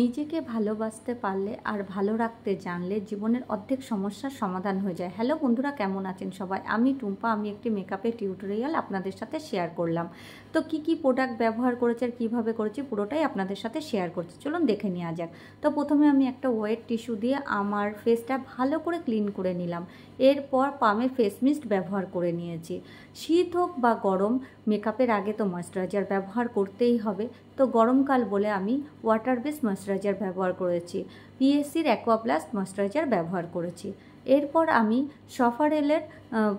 নিজেকে ভালোবাসতে পারলে আর ভালো রাখতে জানলে জীবনের অর্ধেক সমস্যার সমাধান হয়ে যায়। হ্যালো বন্ধুরা, কেমন আছেন সবাই? আমি টুম্পা, আমি একটি মেকআপের টিউটোরিয়াল আপনাদের সাথে শেয়ার করলাম। তো কি প্রোডাক্ট ব্যবহার করেছি আর কীভাবে করেছি পুরোটাই আপনাদের সাথে শেয়ার করছি। চলুন দেখে নেওয়া যাক। তো প্রথমে আমি একটা ওয়েট টিস্যু দিয়ে আমার ফেসটা ভালো করে ক্লিন করে নিলাম। এরপর পামের ফেস মিস্ট ব্যবহার করে নিয়েছি। শীত হোক বা গরম, মেকআপের আগে তো ময়েশ্চারাইজার ব্যবহার করতেই হবে। তো গরমকাল বলে আমি ওয়াটার বেস ময়েশ্চারাইজার ব্যবহার করেছি, পিএসসির অ্যাকোয়াপ্লাস্ট ময়েশ্চারাইজার ব্যবহার করেছি। এরপর আমি সফারেলের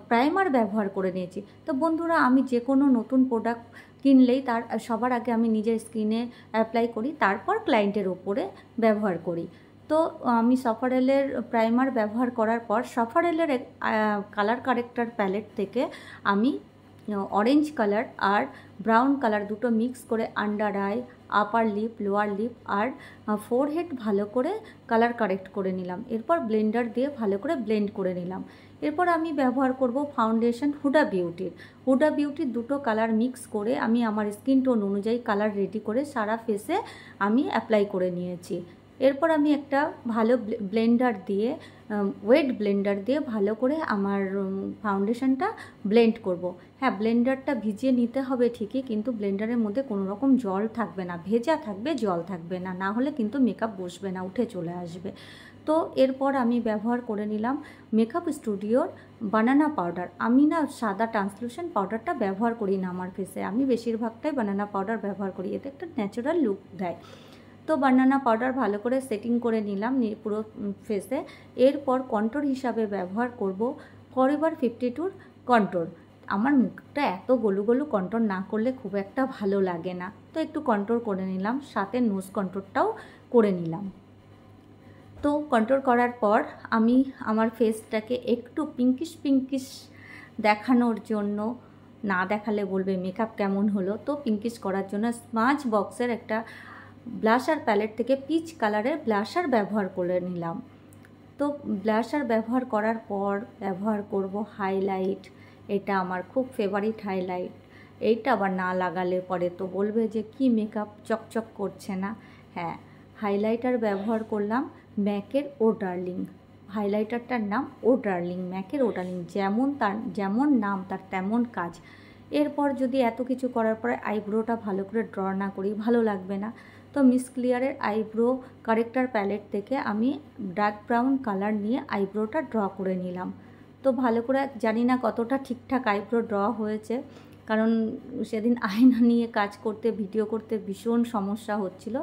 প্রাইমার ব্যবহার করে নিয়েছি। তো বন্ধুরা, আমি যে কোনো নতুন প্রোডাক্ট কিনলেই তার সবার আগে আমি নিজের স্কিনে অ্যাপ্লাই করি, তারপর ক্লায়েন্টের ওপরে ব্যবহার করি। তো আমি সফারেলের প্রাইমার ব্যবহার করার পর সফারেলের কালার কারেক্টার প্যালেট থেকে আমি অরেঞ্জ কালার আর ব্রাউন কালার দুটো মিক্স করে under eye, upper lip, lower lip আর ফোরহেড ভালো করে কালার কারেক্ট করে নিলাম। এরপর ব্লেন্ডার দিয়ে ভালো করে ব্লেন্ড করে নিলাম। এরপর আমি ব্যবহার করব ফাউন্ডেশন হুডা বিউটির দুটো কালার মিক্স করে আমি আমার স্কিন টোন অনুযায়ী কালার রেডি করে সারা ফেসে আমি অ্যাপ্লাই করে নিয়েছি। এরপর আমি একটা ভালো ব্লেন্ডার দিয়ে ওয়েট ব্লেন্ডার দিয়ে ভালো করে আমার ফাউন্ডেশনটা ব্লেন্ড করব। হ্যাঁ, ব্লেন্ডারটা ভিজিয়ে নিতে হবে ঠিকই, কিন্তু ব্লেন্ডারের মধ্যে কোনো রকম জল থাকবে না, ভেজা থাকবে, জল থাকবে না, না হলে কিন্তু মেকআপ বসবে না, উঠে চলে আসবে। তো এরপর আমি ব্যবহার করে নিলাম মেকআপ স্টুডিওর বানানা পাউডার। আমি না সাদা ট্রান্সলুসেন্ট পাউডারটা ব্যবহার করি না আমার ফেসে, আমি বেশিরভাগটাই বানানা পাউডার ব্যবহার করি, এতে একটা ন্যাচারাল লুক দেয়। তো বানানা পাউডার ভালো করে সেটিং করে নিলাম পুরো ফেসে। এরপর কন্ট্রোর হিসাবে ব্যবহার করব ফরএভার 52 কন্ট্রোর। আমার মুখটা এত গলু গলু কন্ট্রোর না করলে খুব একটা ভালো লাগে না, তো একটু কন্ট্রোর করে নিলাম, সাথে নোজ কন্ট্রোরটাও করে নিলাম। তো কন্ট্রোল করার পর আমি আমার ফেসটাকে একটু পিঙ্কিশ দেখানোর জন্য, না দেখালে বলবে মেকআপ কেমন হলো, তো পিঙ্কিশ করার জন্য স্মাজ বক্সের একটা ব্লাশার প্যালেট থেকে পিচ কালারের ব্লাশার ব্যবহার করে নিলাম। তো ব্লাশার ব্যবহার করার পর ব্যবহার করব হাইলাইট। এটা আমার খুব ফেভারিট হাইলাইট। এইটা আবার না লাগালে পরে তো বলবে যে কি মেকআপ চকচক করছে না। হ্যাঁ, হাইলাইটার ব্যবহার করলাম ম্যাকের ও ডার্লিং। হাইলাইটারটার নাম ও ডার্লিং, ম্যাকের ও ডার্লিং, যেমন নাম তার তেমন কাজ। এরপর যদি এত কিছু করার পরে আইব্রোটা ভালো করে ড্র না করি ভালো লাগবে না। তো মিস ক্লিয়ারের আইব্রো কারেক্টার প্যালেট থেকে আমি ডার্ক ব্রাউন কালার নিয়ে আইব্রোটা ড্র করে নিলাম। তো ভালো করে জানি না কতটা ঠিকঠাক আইব্রো ড্র হয়েছে, কারণ সেদিন আয়না নিয়ে কাজ করতে, ভিডিও করতে ভীষণ সমস্যা হচ্ছিল।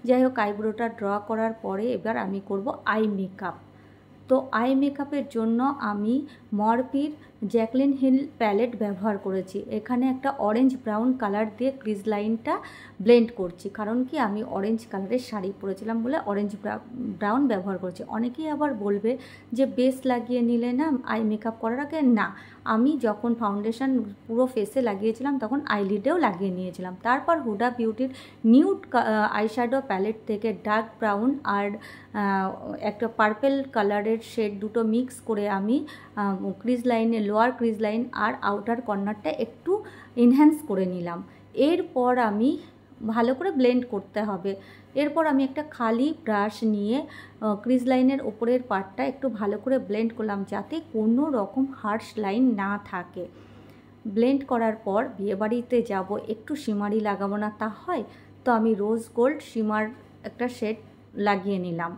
যাই হোক, আইব্রোটা ড্র করার পরে এবার আমি করব আই মেকআপ। তো আই মেকআপের জন্য আমি মরফির জ্যাকলিন হিল প্যালেট ব্যবহার করেছি। এখানে একটা অরেঞ্জ ব্রাউন কালার দিয়ে ক্রিজ লাইনটা ব্লেন্ড করছি, কারণ কি আমি অরেঞ্জ কালারের শাড়ি পরেছিলাম বলে অরেঞ্জ ব্রাউন ব্যবহার করছি। অনেকেই আবার বলবে যে বেস লাগিয়ে নিলে না আই মেকআপ করার আগে, না, আমি যখন ফাউন্ডেশন পুরো ফেসে লাগিয়েছিলাম তখন আইলিডেও লাগিয়ে নিয়েছিলাম। তারপর হুডা বিউটির নিউড আইশ্যাডো প্যালেট থেকে ডার্ক ব্রাউন আর একটা পার্পেল কালারের শেড দুটো মিক্স করে আমি ক্রিজ লাইনে, লোয়ার ক্রিজ লাইন আর আউটার কর্নারটা একটু এনহ্যান্স করে নিলাম। এরপর আমি ভালো করে ব্লেন্ড করতে হবে। এরপর আমি একটা খালি ব্রাশ নিয়ে ক্রিজ লাইনের ওপরের পার্টটা একটু ভালো করে ব্লেন্ড করলাম, যাতে কোনো রকম হার্শ লাইন না থাকে। ব্লেন্ড করার পর বিয়েবাড়িতে যাব, একটু শিমারি লাগাবো না তা হয়, তো আমি রোজ গোল্ড শিমার একটা শেড লাগিয়ে নিলাম।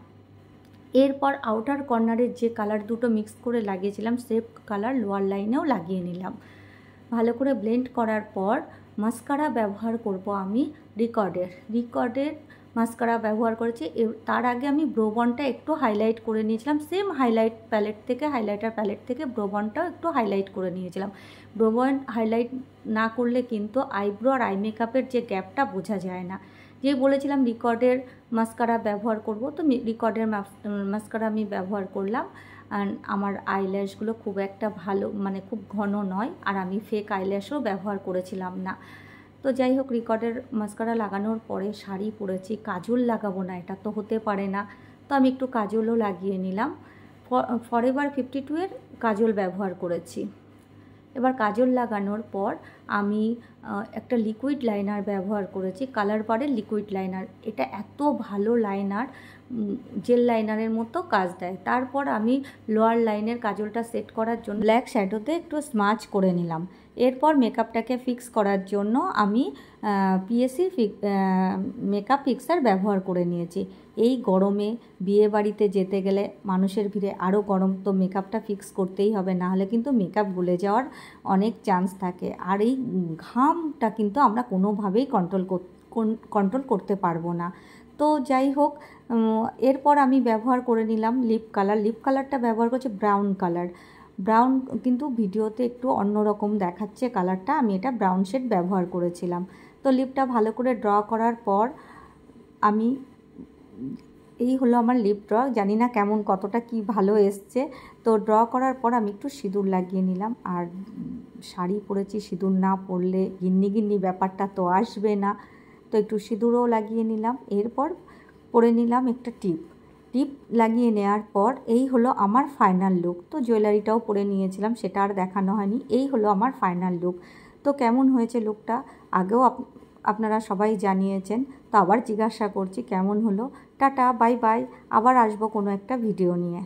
এরপর আউটার কর্নারের যে কালার দুটো মিক্স করে লাগিয়েছিলাম সেম কালার লোয়ার লাইনেও লাগিয়ে নিলাম। ভালো করে ব্লেন্ড করার পর মাস্কারা ব্যবহার করব আমি রিকর্ডের মাস্কারা ব্যবহার করেছি। তার আগে আমি ব্রোবনটা একটু হাইলাইট করে নিয়েছিলাম, সেম হাইলাইটার প্যালেট থেকে ব্রোবনটাও একটু হাইলাইট করে নিয়েছিলাম। ব্রোবন হাইলাইট না করলে কিন্তু আইব্রো আর আই মেকআপের যে গ্যাপটা বোঝা যায় না। যে বলেছিলাম রিকর্ডের মাস্কারা ব্যবহার করব, তো রিকর্ডের মাস্কারা আমি ব্যবহার করলাম। আর আমার আইল্যাশগুলো খুব একটা ভালো, মানে খুব ঘন নয়, আর আমি ফেক আইল্যাশও ব্যবহার করেছিলাম না। তো যাই হোক, রিকর্ডের মাস্কারা লাগানোর পরে শাড়ি পরেছি, কাজল লাগাবো না, এটা তো হতে পারে না, তো আমি একটু কাজলও লাগিয়ে নিলাম। ফরএভার 52 এর কাজল ব্যবহার করেছি। এবার কাজল লাগানোর পর আমি একটা লিকুইড লাইনার ব্যবহার করেছি, কালার বারের লিকুইড লাইনার। এটা এত ভালো লাইনার, জেল লাইনারের মতো কাজ দেয়। তারপর আমি লোয়ার লাইনের কাজলটা সেট করার জন্য ব্ল্যাক শ্যাডোতে একটু স্মাচ করে নিলাম। এরপর মেকআপটাকে ফিক্স করার জন্য আমি পিএসি মেকআপ ফিক্সার ব্যবহার করে নিয়েছি। এই গরমে বিয়ে বাড়িতে যেতে গেলে মানুষের ভিড়ে আরও গরম, তো মেকআপটা ফিক্স করতেই হবে, নাহলে কিন্তু মেকআপ গলে যাওয়ার অনেক চান্স থাকে। আর এই ঘামটা কিন্তু আমরা কোনোভাবেই কন্ট্রোল করতে পারবো না। তো যাই হোক, এরপর আমি ব্যবহার করে নিলাম লিপ কালার। লিপ কালারটা ব্যবহার করছি ব্রাউন কালার। ব্রাউন কিন্তু ভিডিওতে একটু অন্যরকম দেখাচ্ছে কালারটা, আমি এটা ব্রাউন শেড ব্যবহার করেছিলাম। তো লিপটা ভালো করে ড্র করার পর আমি, এই হলো আমার লিপ ড্র। জানি না কেমন, কতটা কি ভালো এসছে। তো ড্র করার পর আমি একটু সিঁদুর লাগিয়ে নিলাম। আর শাড়ি পরেছি, সিঁদুর না পরলে গিন্নি গিন্নি ব্যাপারটা তো আসবে না, তো একটু সিঁদুরও লাগিয়ে নিলাম। এরপর পরে নিলাম একটা টিপ লাগিয়ে নেওয়ার পর এই হলো আমার ফাইনাল লুক। তো জুয়েলারিটাও পরে নিয়েছিলাম, সেটা আর দেখানো হয়নি। এই হলো আমার ফাইনাল লুক। তো কেমন হয়েছে লুকটা আগেও আপনারা সবাই জানিয়েছেন, তো আবার জিজ্ঞাসা করছি কেমন হলো। টাটা, বাই বাই, আবার আসবো কোনো একটা ভিডিও নিয়ে।